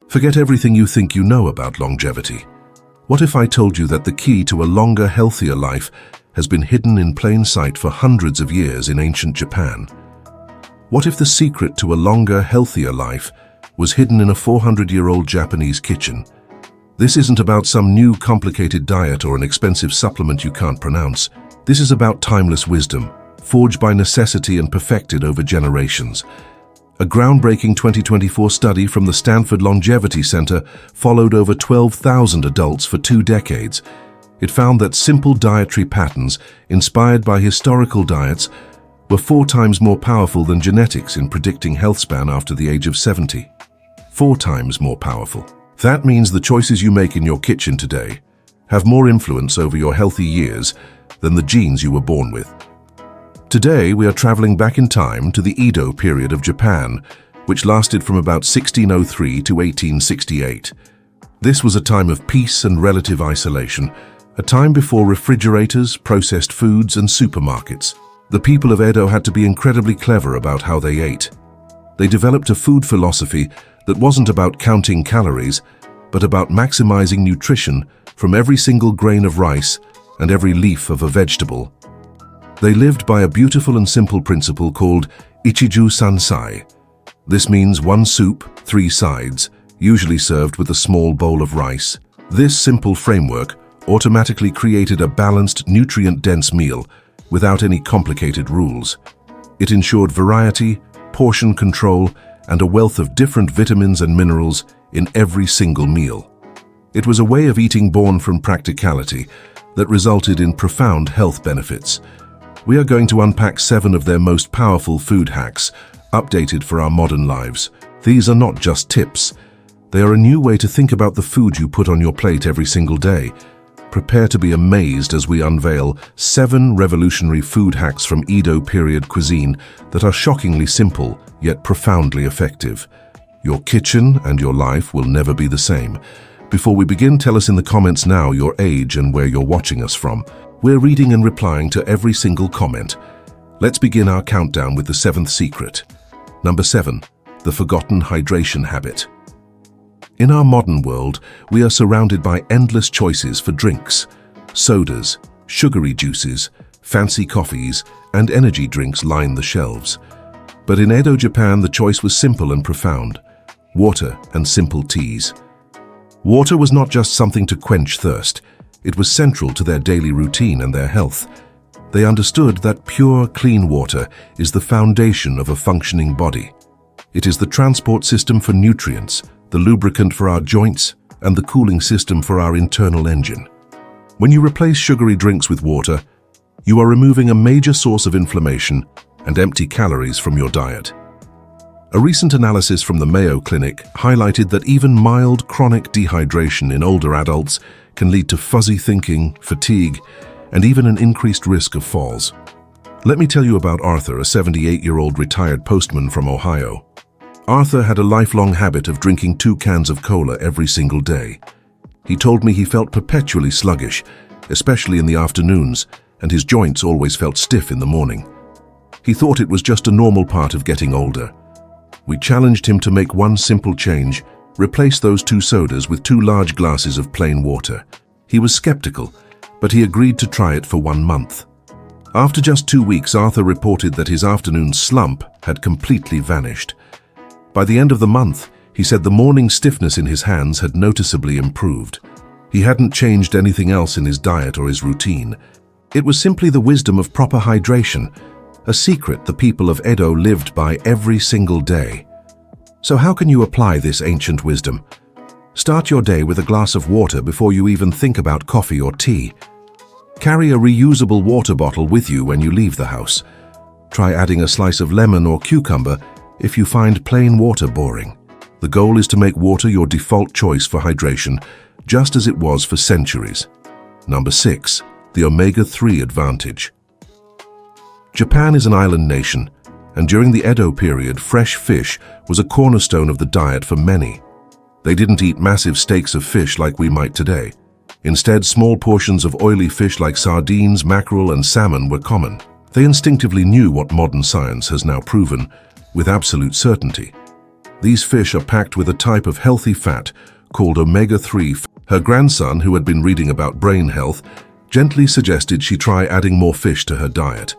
Forget everything you think you know about longevity. What if I told you that the key to a longer, healthier life has been hidden in plain sight for hundreds of years in ancient Japan? What if the secret to a longer, healthier life was hidden in a 400-year-old Japanese kitchen? This isn't about some new, complicated diet or an expensive supplement you can't pronounce. This is about timeless wisdom, forged by necessity and perfected over generations. A groundbreaking 2024 study from the Stanford Longevity Center followed over 12,000 adults for 2 decades. It found that simple dietary patterns, inspired by historical diets, were 4 times more powerful than genetics in predicting health span after the age of 70. 4 times more powerful. That means the choices you make in your kitchen today have more influence over your healthy years than the genes you were born with. Today, we are traveling back in time to the Edo period of Japan, which lasted from about 1603 to 1868. This was a time of peace and relative isolation, a time before refrigerators, processed foods, and supermarkets. The people of Edo had to be incredibly clever about how they ate. They developed a food philosophy that wasn't about counting calories, but about maximizing nutrition from every single grain of rice and every leaf of a vegetable. They lived by a beautiful and simple principle called Ichiju Sansai. This means 1 soup, 3 sides, usually served with a small bowl of rice. This simple framework automatically created a balanced, nutrient-dense meal without any complicated rules. It ensured variety, portion control, and a wealth of different vitamins and minerals in every single meal. It was a way of eating born from practicality that resulted in profound health benefits. We are going to unpack 7 of their most powerful food hacks, updated for our modern lives. These are not just tips. They are a new way to think about the food you put on your plate every single day. Prepare to be amazed as we unveil 7 revolutionary food hacks from Edo period cuisine that are shockingly simple, yet profoundly effective. Your kitchen and your life will never be the same. Before we begin, tell us in the comments now your age and where you're watching us from. We're reading and replying to every single comment. Let's begin our countdown with the 7th secret. Number 7, the forgotten hydration habit. In our modern world, we are surrounded by endless choices for drinks. Sodas, sugary juices, fancy coffees, and energy drinks line the shelves. But in Edo, Japan, the choice was simple and profound: water and simple teas. Water was not just something to quench thirst. It was central to their daily routine and their health. They understood that pure, clean water is the foundation of a functioning body. It is the transport system for nutrients, the lubricant for our joints, and the cooling system for our internal engine. When you replace sugary drinks with water, you are removing a major source of inflammation and empty calories from your diet. A recent analysis from the Mayo Clinic highlighted that even mild chronic dehydration in older adults can lead to fuzzy thinking, fatigue, and even an increased risk of falls. Let me tell you about Arthur, a 78-year-old retired postman from Ohio. Arthur had a lifelong habit of drinking 2 cans of cola every single day. He told me he felt perpetually sluggish, especially in the afternoons, and his joints always felt stiff in the morning. He thought it was just a normal part of getting older. We challenged him to make one simple change: replace those 2 sodas with 2 large glasses of plain water. He was skeptical, but he agreed to try it for 1 month. After just 2 weeks, Arthur reported that his afternoon slump had completely vanished. By the end of the month, he said the morning stiffness in his hands had noticeably improved. He hadn't changed anything else in his diet or his routine. It was simply the wisdom of proper hydration, a secret the people of Edo lived by every single day. So how can you apply this ancient wisdom? Start your day with a glass of water before you even think about coffee or tea. Carry a reusable water bottle with you when you leave the house. Try adding a slice of lemon or cucumber if you find plain water boring. The goal is to make water your default choice for hydration, just as it was for centuries. Number 6, the omega-3 advantage. Japan is an island nation, and during the Edo period, fresh fish was a cornerstone of the diet for many. They didn't eat massive steaks of fish like we might today. Instead, small portions of oily fish like sardines, mackerel, and salmon were common. They instinctively knew what modern science has now proven with absolute certainty. These fish are packed with a type of healthy fat called omega-3. Her grandson, who had been reading about brain health, gently suggested she try adding more fish to her diet.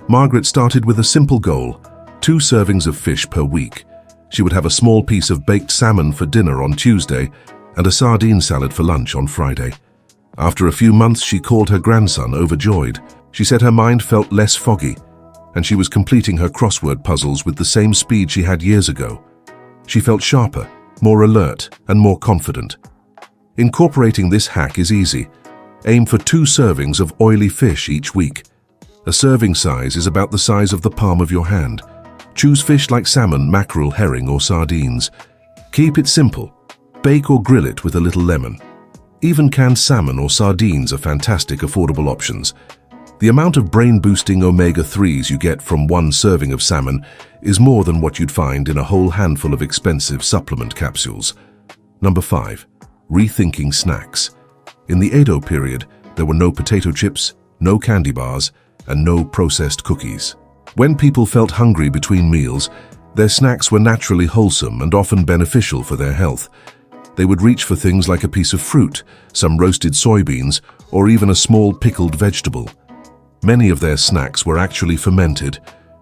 Margaret started with a simple goal: 2 servings of fish per week. She would have a small piece of baked salmon for dinner on Tuesday and a sardine salad for lunch on Friday. After a few months, she called her grandson, overjoyed. She said her mind felt less foggy, and she was completing her crossword puzzles with the same speed she had years ago. She felt sharper, more alert, and more confident. Incorporating this hack is easy. Aim for 2 servings of oily fish each week. A serving size is about the size of the palm of your hand. Choose fish like salmon, mackerel, herring, or sardines. Keep it simple. Bake or grill it with a little lemon. Even canned salmon or sardines are fantastic, affordable options. The amount of brain-boosting omega-3s you get from 1 serving of salmon is more than what you'd find in a whole handful of expensive supplement capsules. Number 5. Rethinking snacks. In the Edo period, there were no potato chips, no candy bars, and no processed cookies. When people felt hungry between meals, their snacks were naturally wholesome and often beneficial for their health. They would reach for things like a piece of fruit, some roasted soybeans, or even a small pickled vegetable. Many of their snacks were actually fermented,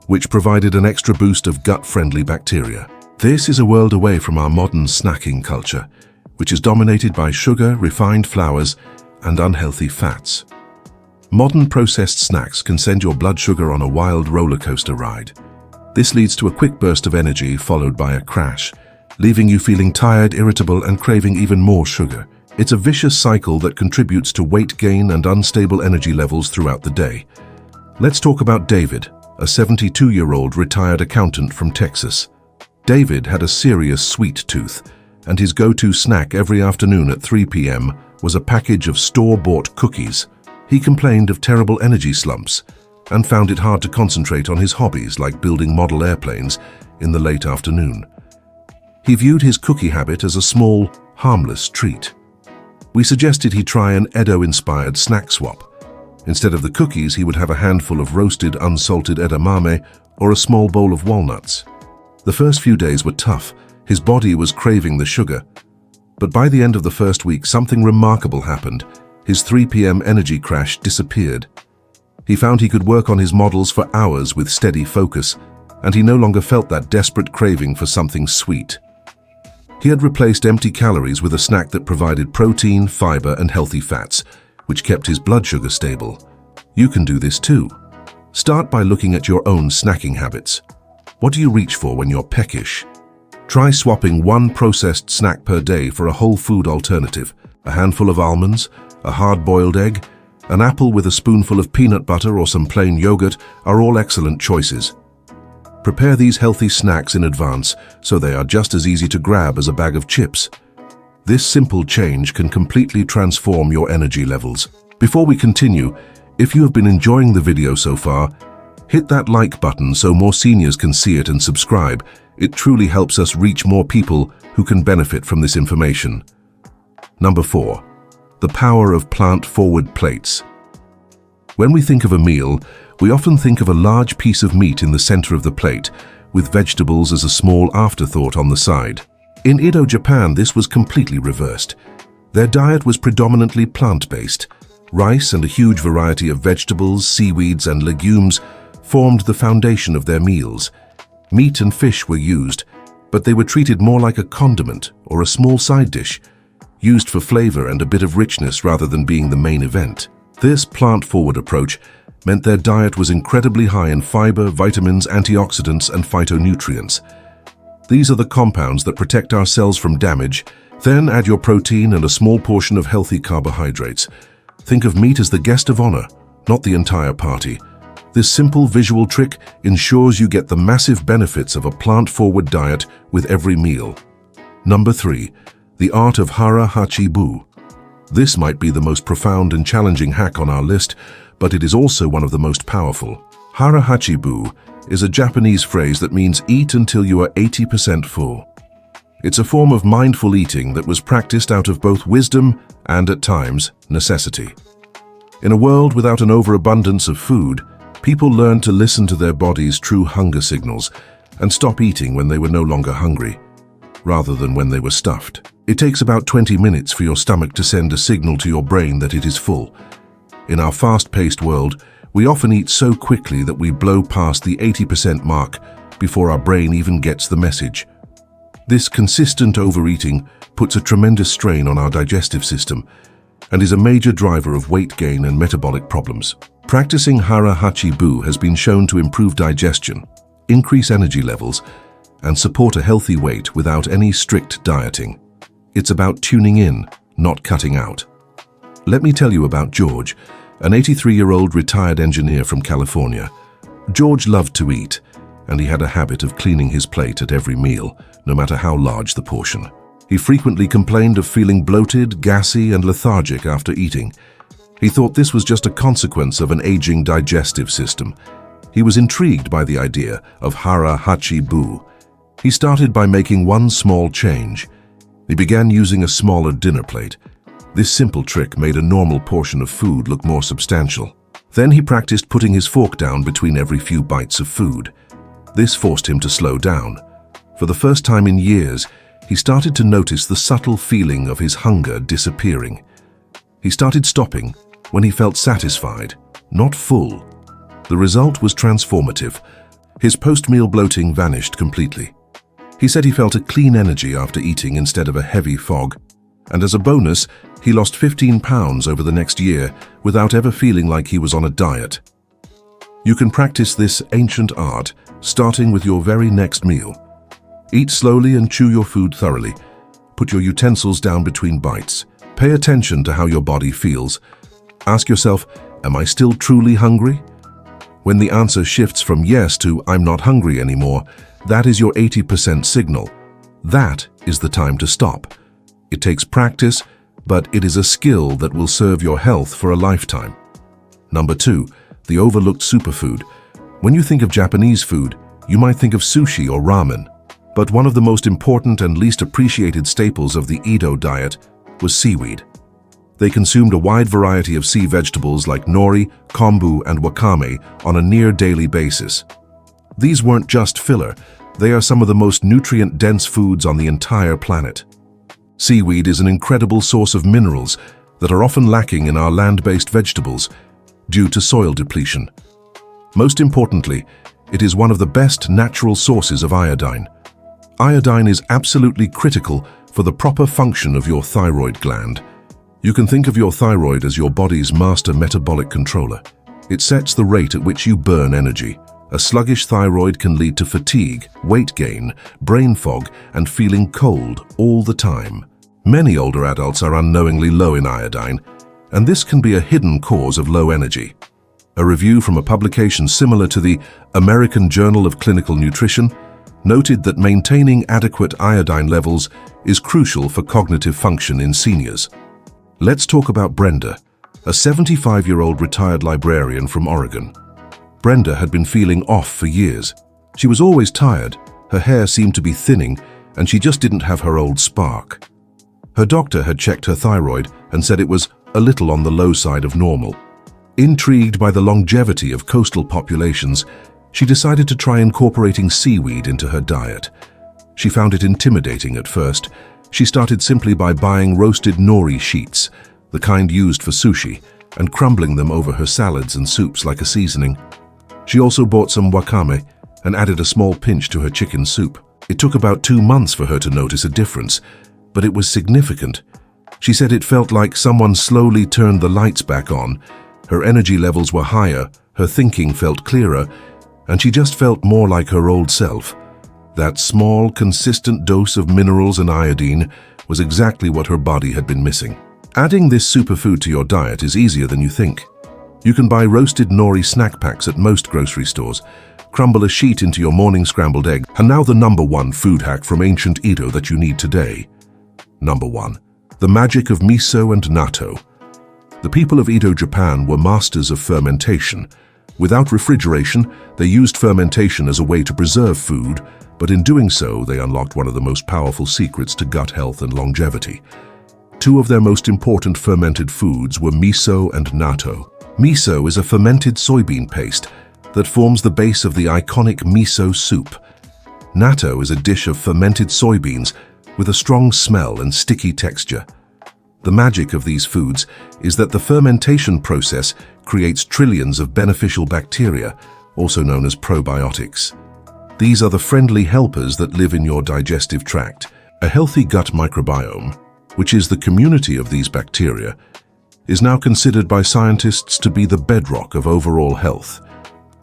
which provided an extra boost of gut-friendly bacteria. This is a world away from our modern snacking culture, which is dominated by sugar, refined flours, and unhealthy fats. Modern processed snacks can send your blood sugar on a wild roller coaster ride. This leads to a quick burst of energy followed by a crash, leaving you feeling tired, irritable, and craving even more sugar. It's a vicious cycle that contributes to weight gain and unstable energy levels throughout the day. Let's talk about David, a 72-year-old retired accountant from Texas. David had a serious sweet tooth, and his go-to snack every afternoon at 3 p.m. was a package of store-bought cookies. He complained of terrible energy slumps and found it hard to concentrate on his hobbies like building model airplanes in the late afternoon. He viewed his cookie habit as a small, harmless treat. We suggested he try an Edo-inspired snack swap. Instead of the cookies, he would have a handful of roasted, unsalted edamame or a small bowl of walnuts. The first few days were tough. His body was craving the sugar. But by the end of the first week, something remarkable happened. His 3 p.m. energy crash disappeared. He found he could work on his models for hours with steady focus, and he no longer felt that desperate craving for something sweet. He had replaced empty calories with a snack that provided protein, fiber, and healthy fats, which kept his blood sugar stable. You can do this too. Start by looking at your own snacking habits. What do you reach for when you're peckish? Try swapping 1 processed snack per day for a whole food alternative. A handful of almonds, a hard-boiled egg, an apple with a spoonful of peanut butter or some plain yogurt are all excellent choices. Prepare these healthy snacks in advance so they are just as easy to grab as a bag of chips. This simple change can completely transform your energy levels. Before we continue, if you have been enjoying the video so far, hit that like button so more seniors can see it and subscribe. It truly helps us reach more people who can benefit from this information. Number 4. The power of plant-forward plates. When we think of a meal, we often think of a large piece of meat in the center of the plate, with vegetables as a small afterthought on the side. In Edo, Japan, this was completely reversed. Their diet was predominantly plant-based. Rice and a huge variety of vegetables, seaweeds, and legumes formed the foundation of their meals. Meat and fish were used, but they were treated more like a condiment or a small side dish, used for flavor and a bit of richness rather than being the main event. This plant-forward approach meant their diet was incredibly high in fiber, vitamins, antioxidants, and phytonutrients. These are the compounds that protect our cells from damage. Then add your protein and a small portion of healthy carbohydrates. Think of meat as the guest of honor, not the entire party. This simple visual trick ensures you get the massive benefits of a plant-forward diet with every meal. Number 3. The art of hara hachi bu. This might be the most profound and challenging hack on our list, but it is also one of the most powerful. Hara hachi bu is a Japanese phrase that means eat until you are 80% full. It's a form of mindful eating that was practiced out of both wisdom and, at times, necessity. In a world without an overabundance of food, people learned to listen to their body's true hunger signals and stop eating when they were no longer hungry. rather than when they were stuffed. It takes about 20 minutes for your stomach to send a signal to your brain that it is full. In our fast-paced world, we often eat so quickly that we blow past the 80% mark before our brain even gets the message. This consistent overeating puts a tremendous strain on our digestive system and is a major driver of weight gain and metabolic problems. Practicing Hara Hachi Bu has been shown to improve digestion, increase energy levels, and support a healthy weight without any strict dieting. It's about tuning in, not cutting out. Let me tell you about George, an 83-year-old retired engineer from California. George loved to eat, and he had a habit of cleaning his plate at every meal, no matter how large the portion. He frequently complained of feeling bloated, gassy, and lethargic after eating. He thought this was just a consequence of an aging digestive system. He was intrigued by the idea of Hara Hachi Bu. He started by making one small change. He began using a smaller dinner plate. This simple trick made a normal portion of food look more substantial. Then he practiced putting his fork down between every few bites of food. This forced him to slow down. For the first time in years, he started to notice the subtle feeling of his hunger disappearing. He started stopping when he felt satisfied, not full. The result was transformative. His post-meal bloating vanished completely. He said he felt a clean energy after eating instead of a heavy fog. And as a bonus, he lost 15 pounds over the next year without ever feeling like he was on a diet. You can practice this ancient art starting with your very next meal. Eat slowly and chew your food thoroughly. Put your utensils down between bites. Pay attention to how your body feels. Ask yourself, am I still truly hungry? When the answer shifts from yes to I'm not hungry anymore, that is your 80% signal. That is the time to stop. It takes practice, but it is a skill that will serve your health for a lifetime. Number 2, the overlooked superfood. When you think of Japanese food, you might think of sushi or ramen. But one of the most important and least appreciated staples of the Edo diet was seaweed. They consumed a wide variety of sea vegetables like nori, kombu, and wakame on a near-daily basis. These weren't just filler, they are some of the most nutrient-dense foods on the entire planet. Seaweed is an incredible source of minerals that are often lacking in our land-based vegetables due to soil depletion. Most importantly, it is one of the best natural sources of iodine. Iodine is absolutely critical for the proper function of your thyroid gland. You can think of your thyroid as your body's master metabolic controller. It sets the rate at which you burn energy. A sluggish thyroid can lead to fatigue, weight gain, brain fog, and feeling cold all the time. Many older adults are unknowingly low in iodine, and this can be a hidden cause of low energy. A review from a publication similar to the American Journal of Clinical Nutrition noted that maintaining adequate iodine levels is crucial for cognitive function in seniors. Let's talk about Brenda, a 75-year-old retired librarian from Oregon. Brenda had been feeling off for years. She was always tired, her hair seemed to be thinning, and she just didn't have her old spark. Her doctor had checked her thyroid and said it was a little on the low side of normal. Intrigued by the longevity of coastal populations, she decided to try incorporating seaweed into her diet. She found it intimidating at first. She started simply by buying roasted nori sheets, the kind used for sushi, and crumbling them over her salads and soups like a seasoning. She also bought some wakame and added a small pinch to her chicken soup. It took about 2 months for her to notice a difference, but it was significant. She said it felt like someone slowly turned the lights back on. Her energy levels were higher, her thinking felt clearer, and she just felt more like her old self. That small, consistent dose of minerals and iodine was exactly what her body had been missing. Adding this superfood to your diet is easier than you think. You can buy roasted nori snack packs at most grocery stores, crumble a sheet into your morning scrambled egg, and now the number 1 food hack from ancient Edo that you need today. Number 1. The magic of miso and natto. The people of Edo, Japan were masters of fermentation. Without refrigeration, they used fermentation as a way to preserve food, but in doing so, they unlocked one of the most powerful secrets to gut health and longevity. 2 of their most important fermented foods were miso and natto. Miso is a fermented soybean paste that forms the base of the iconic miso soup. Natto is a dish of fermented soybeans with a strong smell and sticky texture. The magic of these foods is that the fermentation process creates trillions of beneficial bacteria, also known as probiotics. These are the friendly helpers that live in your digestive tract. A healthy gut microbiome, which is the community of these bacteria, is now considered by scientists to be the bedrock of overall health.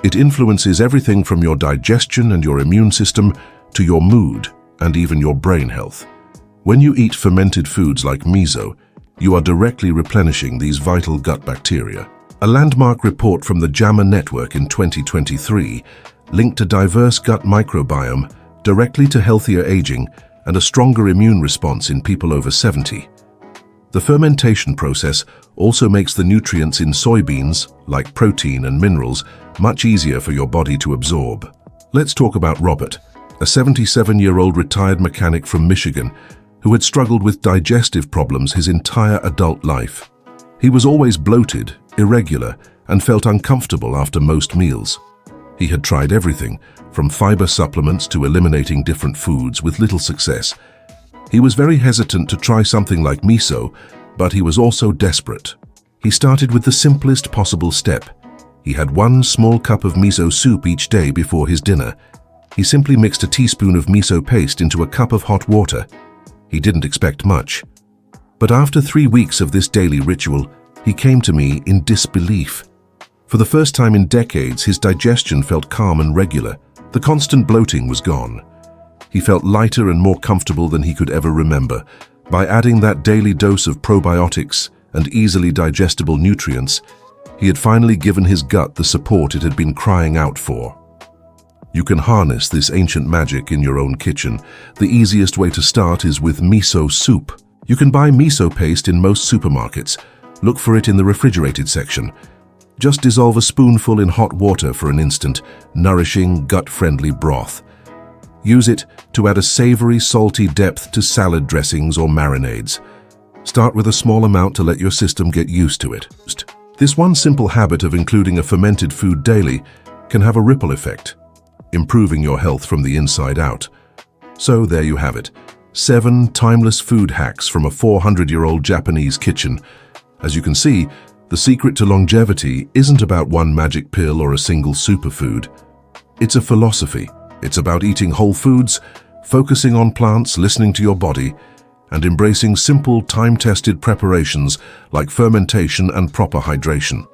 It influences everything from your digestion and your immune system to your mood and even your brain health. When you eat fermented foods like miso, you are directly replenishing these vital gut bacteria. A landmark report from the JAMA Network in 2023 linked a diverse gut microbiome directly to healthier aging and a stronger immune response in people over 70. The fermentation process also makes the nutrients in soybeans, like protein and minerals, much easier for your body to absorb. Let's talk about Robert, a 77-year-old retired mechanic from Michigan who had struggled with digestive problems his entire adult life. He was always bloated, irregular, and felt uncomfortable after most meals. He had tried everything, from fiber supplements to eliminating different foods, with little success. He was very hesitant to try something like miso, but he was also desperate. He started with the simplest possible step. He had 1 small cup of miso soup each day before his dinner. He simply mixed a teaspoon of miso paste into a cup of hot water. He didn't expect much. But after 3 weeks of this daily ritual, he came to me in disbelief. For the first time in decades, his digestion felt calm and regular. The constant bloating was gone. He felt lighter and more comfortable than he could ever remember. By adding that daily dose of probiotics and easily digestible nutrients, he had finally given his gut the support it had been crying out for. You can harness this ancient magic in your own kitchen. The easiest way to start is with miso soup. You can buy miso paste in most supermarkets. Look for it in the refrigerated section. Just dissolve a spoonful in hot water for an instant, nourishing, gut-friendly broth. Use it to add a savory, salty depth to salad dressings or marinades. Start with a small amount to let your system get used to it. This one simple habit of including a fermented food daily can have a ripple effect, improving your health from the inside out. So there you have it, 7 timeless food hacks from a 400-year-old Japanese kitchen. As you can see, the secret to longevity isn't about one magic pill or a single superfood. It's a philosophy. It's about eating whole foods, focusing on plants, listening to your body, and embracing simple, time-tested preparations like fermentation and proper hydration.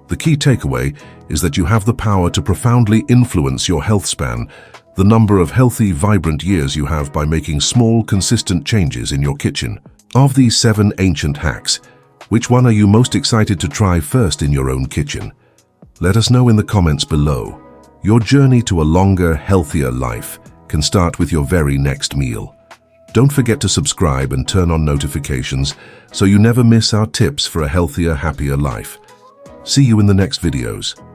The key takeaway is that you have the power to profoundly influence your health span, the number of healthy, vibrant years you have by making small, consistent changes in your kitchen. Of these 7 ancient hacks, which one are you most excited to try first in your own kitchen? Let us know in the comments below. Your journey to a longer, healthier life can start with your very next meal. Don't forget to subscribe and turn on notifications so you never miss our tips for a healthier, happier life. See you in the next videos.